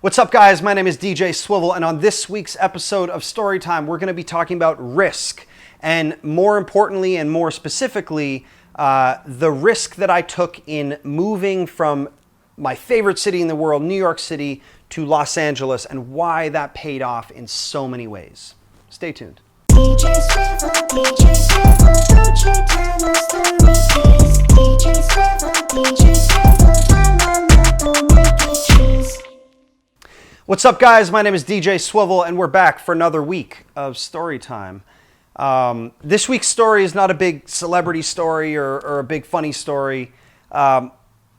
What's up, guys? My name is DJ Swivel, and on this week's episode of Storytime, we're going to be talking about risk, and more importantly and more specifically, the risk that I took in moving from my favorite city in the world, New York City, to Los Angeles, and why that paid off in so many ways. Stay tuned. DJ Swivel, don't you tell a story, please. DJ Swivel, don't make it cheese. What's up, guys? My name is DJ Swivel, and we're back for another week of Storytime. This week's story is not a big celebrity story or a big funny story.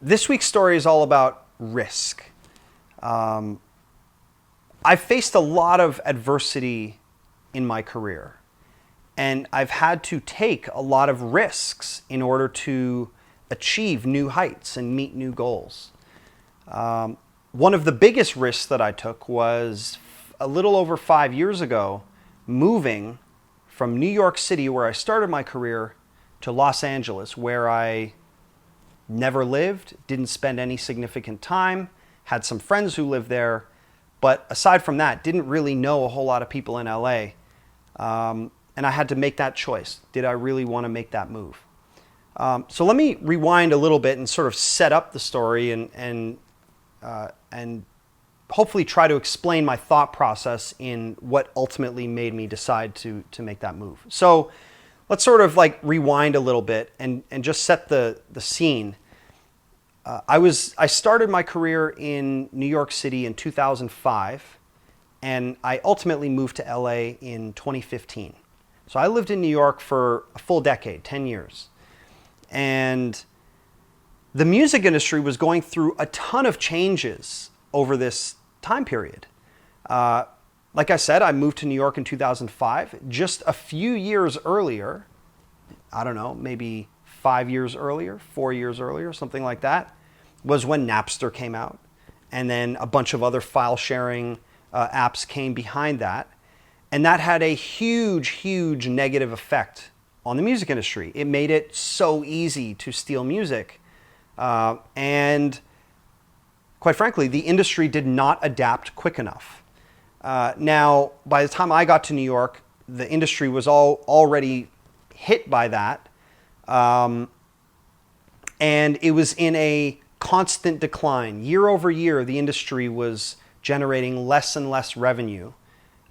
This week's story is all about risk. I've faced a lot of adversity in my career, and I've had to take a lot of risks in order to achieve new heights and meet new goals. One of the biggest risks that I took was a little over 5 years ago, moving from New York City, where I started my career, to Los Angeles, where I never lived, didn't spend any significant time, had some friends who lived there, but aside from that, didn't really know a whole lot of people in LA. And I had to make that choice. Did I really want to make that move? So let me rewind a little bit and sort of set up the story and hopefully try to explain my thought process in what ultimately made me decide to make that move. So let's sort of like rewind a little bit and just set the scene. I started my career in New York City in 2005, and I ultimately moved to LA in 2015. So I lived in New York for a full decade, 10 years. And the music industry was going through a ton of changes over this time period. Like I said, I moved to New York in 2005. Just a few years earlier, I don't know, maybe 5 years earlier, 4 years earlier, something like that, was when Napster came out. And then a bunch of other file sharing apps came behind that. And that had a huge, huge negative effect on the music industry. It made it so easy to steal music. And quite frankly, the industry did not adapt quick enough. Now, by the time I got to New York, the industry was already hit by that. And it was in a constant decline. Year over year, the industry was generating less and less revenue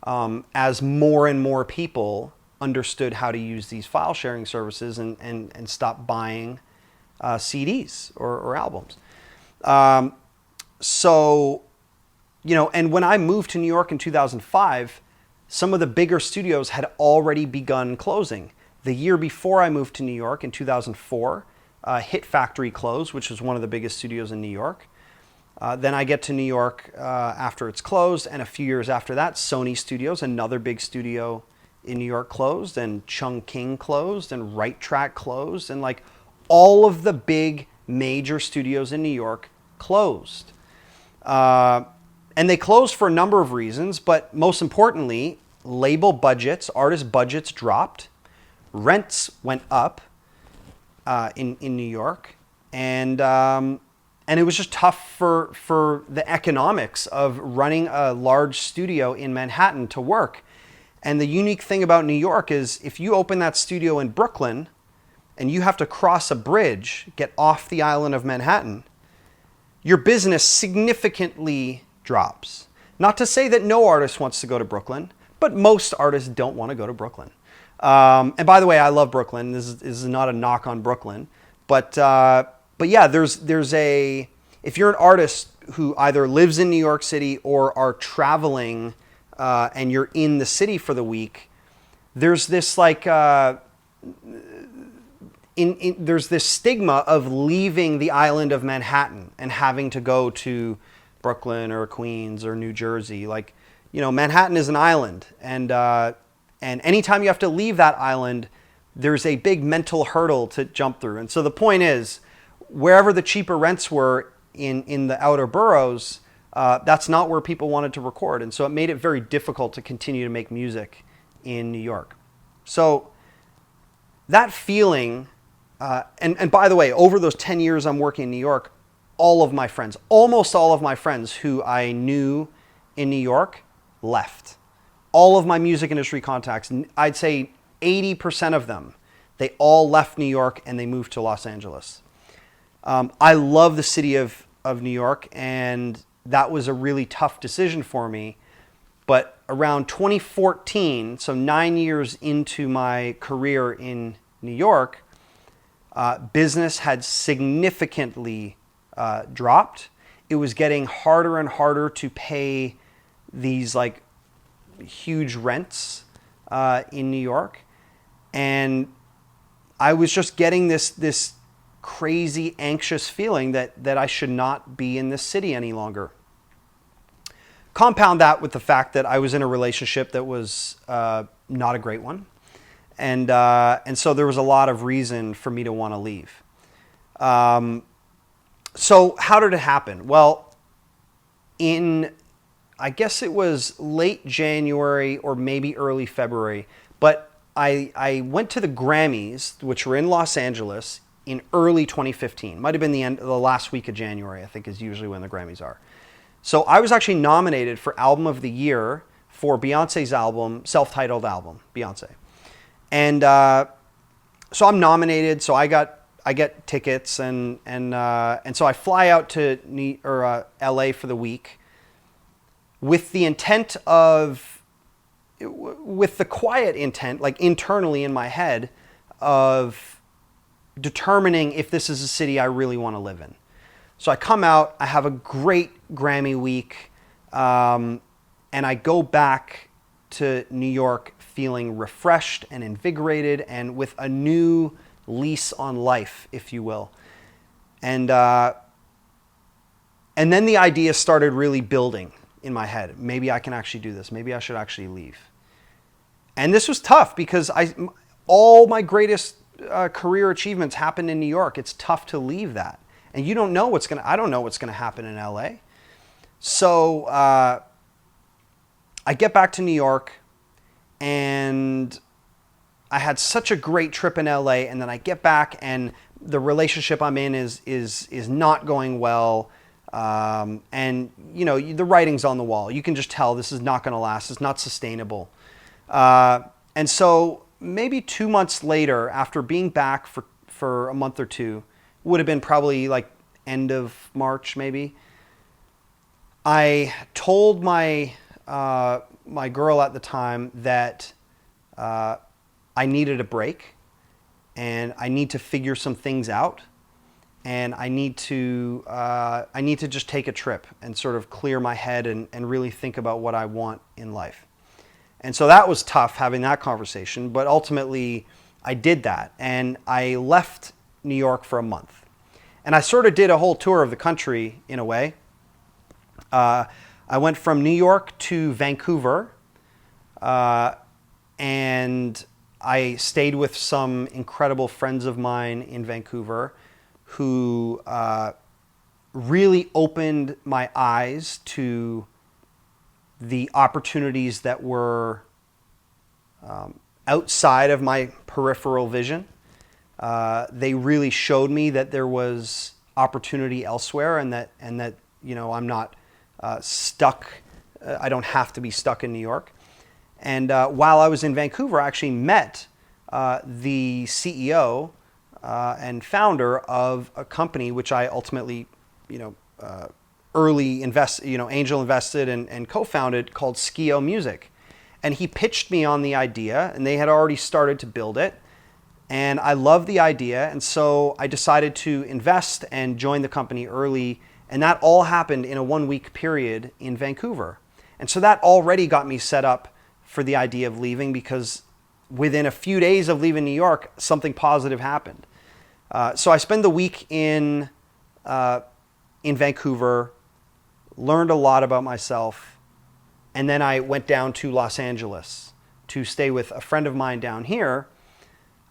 as more and more people understood how to use these file sharing services and stopped buying CDs or albums. So, you know, and when I moved to New York in 2005, some of the bigger studios had already begun closing. The year before I moved to New York in 2004, Hit Factory closed, which was one of the biggest studios in New York. Then I get to New York after it's closed, and a few years after that, Sony Studios, another big studio in New York, closed, and Chung King closed, and Right Track closed, and like all of the big major studios in New York closed. And they closed for a number of reasons, but most importantly, label budgets, artist budgets dropped, rents went up in New York, and it was just tough for the economics of running a large studio in Manhattan to work. And the unique thing about New York is if you open that studio in Brooklyn and you have to cross a bridge, get off the island of Manhattan, your business significantly drops. Not to say that no artist wants to go to Brooklyn, but most artists don't want to go to Brooklyn. And by the way, I love Brooklyn. This is not a knock on Brooklyn, but yeah, if you're an artist who either lives in New York City or are traveling and you're in the city for the week, there's this like there's this stigma of leaving the island of Manhattan and having to go to Brooklyn or Queens or New Jersey. Like, you know, Manhattan is an island, and anytime you have to leave that island, there's a big mental hurdle to jump through. And so the point is, wherever the cheaper rents were in the outer boroughs, that's not where people wanted to record. And so it made it very difficult to continue to make music in New York. So that feeling, and by the way, over those 10 years I'm working in New York, all of my friends, almost all of my friends who I knew in New York left. All of my music industry contacts, I'd say 80% of them, they all left New York and they moved to Los Angeles. I love the city of New York, and that was a really tough decision for me. But around 2014, so 9 years into my career in New York, business had significantly dropped. It was getting harder and harder to pay these like huge rents in New York, and I was just getting this crazy anxious feeling that I should not be in this city any longer. Compound that with the fact that I was in a relationship that was not a great one, and so there was a lot of reason for me to want to leave. So how did it happen? Well, I guess it was late January or maybe early February, but I went to the Grammys, which were in Los Angeles, in early 2015. Might have been the last week of January, I think is usually when the Grammys are. So I was actually nominated for Album of the Year for Beyonce's album, self-titled album, Beyonce. And so I'm nominated, so I get tickets, and so I fly out to LA for the week with the intent with the quiet intent, like internally in my head, of determining if this is a city I really want to live in. So I come out, I have a great Grammy week, and I go back to New York feeling refreshed and invigorated and with a new lease on life, if you will. And then the idea started really building in my head. Maybe I can actually do this. Maybe I should actually leave. And this was tough because all my greatest career achievements happened in New York. It's tough to leave that. And you don't know I don't know what's going to happen in LA. So I get back to New York, and I had such a great trip in LA, and then I get back and the relationship I'm in is not going well. And you know, the writing's on the wall. You can just tell this is not going to last. It's not sustainable. And so maybe 2 months later, after being back for a month or two, would have been probably like end of March maybe, I told my girl at the time that I needed a break, and I need to figure some things out, and I need to just take a trip and sort of clear my head and really think about what I want in life. And so that was tough having that conversation, but ultimately I did that, and I left New York for a month. And I sort of did a whole tour of the country in a way. I went from New York to Vancouver, and I stayed with some incredible friends of mine in Vancouver who really opened my eyes to the opportunities that were outside of my peripheral vision. They really showed me that there was opportunity elsewhere, and that you know, I'm not stuck. I don't have to be stuck in New York. And while I was in Vancouver, I actually met the CEO and founder of a company which I ultimately, you know, angel invested and co-founded, called Skio Music. And he pitched me on the idea, and they had already started to build it. And I loved the idea, and so I decided to invest and join the company early, and that all happened in a 1 week period in Vancouver. And so that already got me set up for the idea of leaving, because within a few days of leaving New York, something positive happened. So I spent the week in Vancouver, learned a lot about myself, and then I went down to Los Angeles to stay with a friend of mine down here.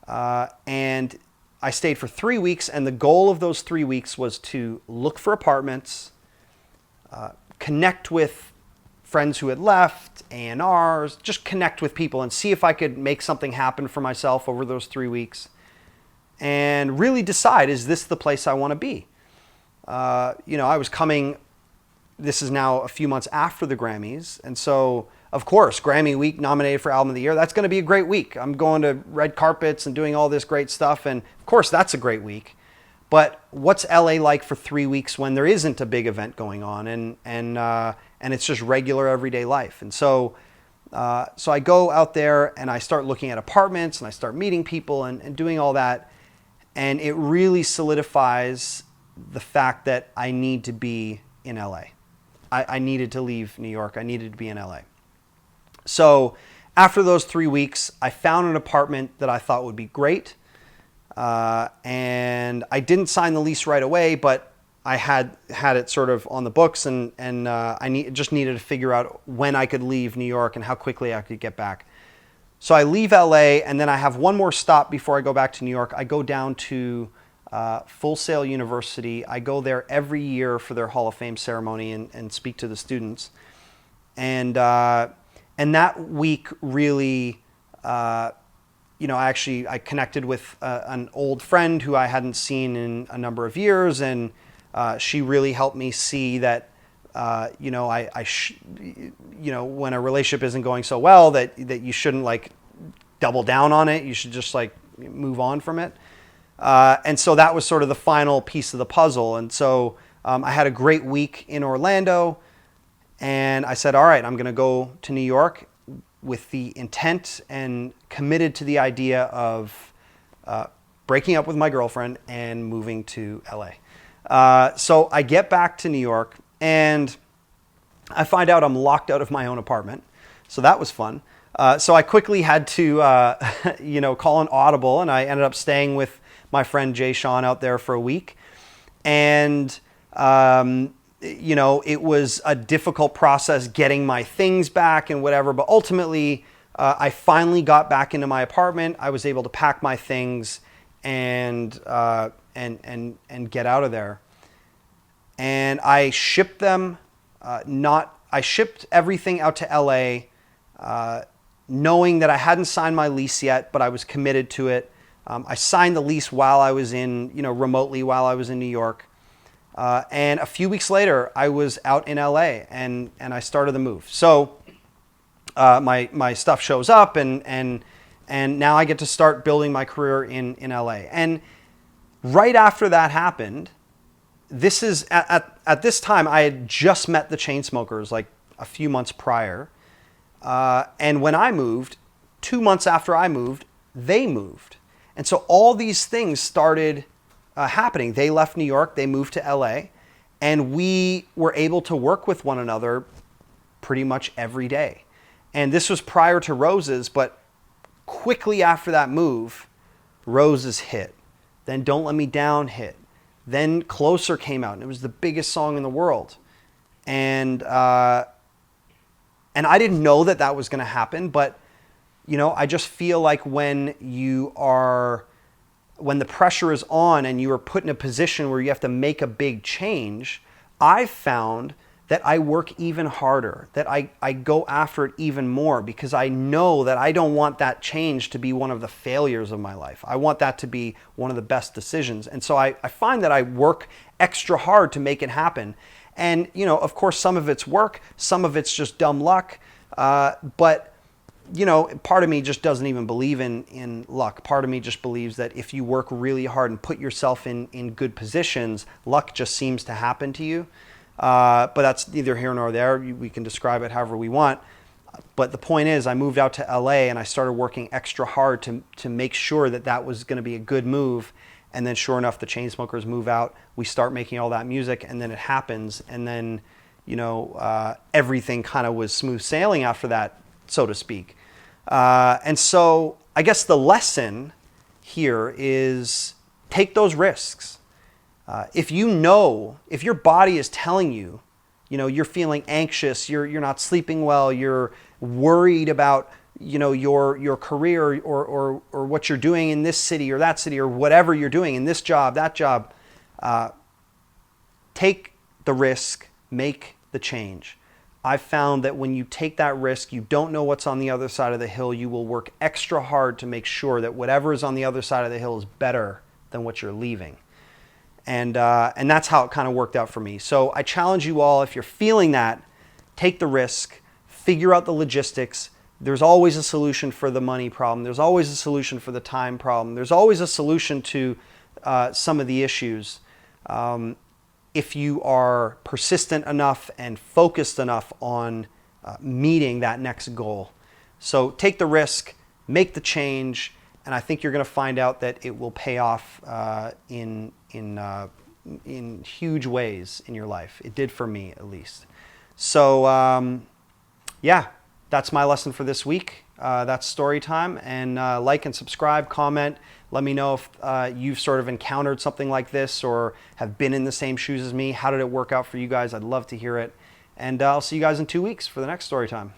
And I stayed for 3 weeks, and the goal of those 3 weeks was to look for apartments, connect with friends who had left, A&Rs, just connect with people and see if I could make something happen for myself over those 3 weeks, and really decide, is this the place I want to be? I was coming, this is now a few months after the Grammys. And so, of course, Grammy week, nominated for Album of the Year, that's going to be a great week. I'm going to red carpets and doing all this great stuff. And of course, that's a great week. But what's LA like for 3 weeks when there isn't a big event going on and it's just regular everyday life? And so I go out there and I start looking at apartments and I start meeting people and doing all that. And it really solidifies the fact that I need to be in LA. I needed to leave New York. I needed to be in LA. So after those 3 weeks, I found an apartment that I thought would be great. And I didn't sign the lease right away, but I had it sort of on the books, and I just needed to figure out when I could leave New York and how quickly I could get back. So I leave LA, and then I have one more stop before I go back to New York. I go down to Full Sail University. I go there every year for their Hall of Fame ceremony and speak to the students. And that week really, I connected with an old friend who I hadn't seen in a number of years, and she really helped me see that, when a relationship isn't going so well, that you shouldn't like double down on it. You should just like move on from it. And so that was sort of the final piece of the puzzle. And so I had a great week in Orlando, and I said, all right, I'm going to go to New York with the intent and committed to the idea of breaking up with my girlfriend and moving to LA. So I get back to New York and I find out I'm locked out of my own apartment. So that was fun. So I quickly had to, call an audible, and I ended up staying with my friend Jay Sean out there for a week. And, it was a difficult process getting my things back and whatever, but ultimately I finally got back into my apartment. I was able to pack my things and get out of there. And I shipped them, I shipped everything out to LA, knowing that I hadn't signed my lease yet, but I was committed to it. I signed the lease while I was remotely while I was in New York. And a few weeks later, I was out in LA and I started the move. So my stuff shows up and now I get to start building my career in LA. And right after that happened, this is at this time I had just met the Chainsmokers like a few months prior. And when I moved, 2 months after I moved, they moved. And so all these things started happening. They left New York, they moved to LA, and we were able to work with one another pretty much every day. And this was prior to Roses, but quickly after that move, Roses hit. Then Don't Let Me Down hit. Then Closer came out, and it was the biggest song in the world. And I didn't know that was going to happen, but I just feel like when the pressure is on and you are put in a position where you have to make a big change, I've found that I work even harder, that I go after it even more, because I know that I don't want that change to be one of the failures of my life. I want that to be one of the best decisions. And so I find that I work extra hard to make it happen. And, of course, some of it's work, some of it's just dumb luck. But part of me just doesn't even believe in luck. Part of me just believes that if you work really hard and put yourself in good positions, luck just seems to happen to you. But that's neither here nor there. We can describe it however we want. But the point is, I moved out to LA and I started working extra hard to make sure that was going to be a good move. And then sure enough, the Chainsmokers move out. We start making all that music, and then it happens. And then, everything kind of was smooth sailing after that, so to speak. And so I guess the lesson here is take those risks. If your body is telling you, you're feeling anxious, you're not sleeping well, you're worried about, your career or what you're doing in this city or that city or whatever you're doing in this job, that job, take the risk, make the change. I've found that when you take that risk, you don't know what's on the other side of the hill. You will work extra hard to make sure that whatever is on the other side of the hill is better than what you're leaving. And that's how it kind of worked out for me. So I challenge you all, if you're feeling that, take the risk, figure out the logistics. There's always a solution for the money problem. There's always a solution for the time problem. There's always a solution to some of the issues. If you are persistent enough and focused enough on meeting that next goal. So take the risk, make the change, and I think you're going to find out that it will pay off in huge ways in your life. It did for me, at least. So yeah, that's my lesson for this week. That's story time. And like and subscribe, comment. Let me know if you've sort of encountered something like this or have been in the same shoes as me. How did it work out for you guys? I'd love to hear it. And I'll see you guys in 2 weeks for the next story time.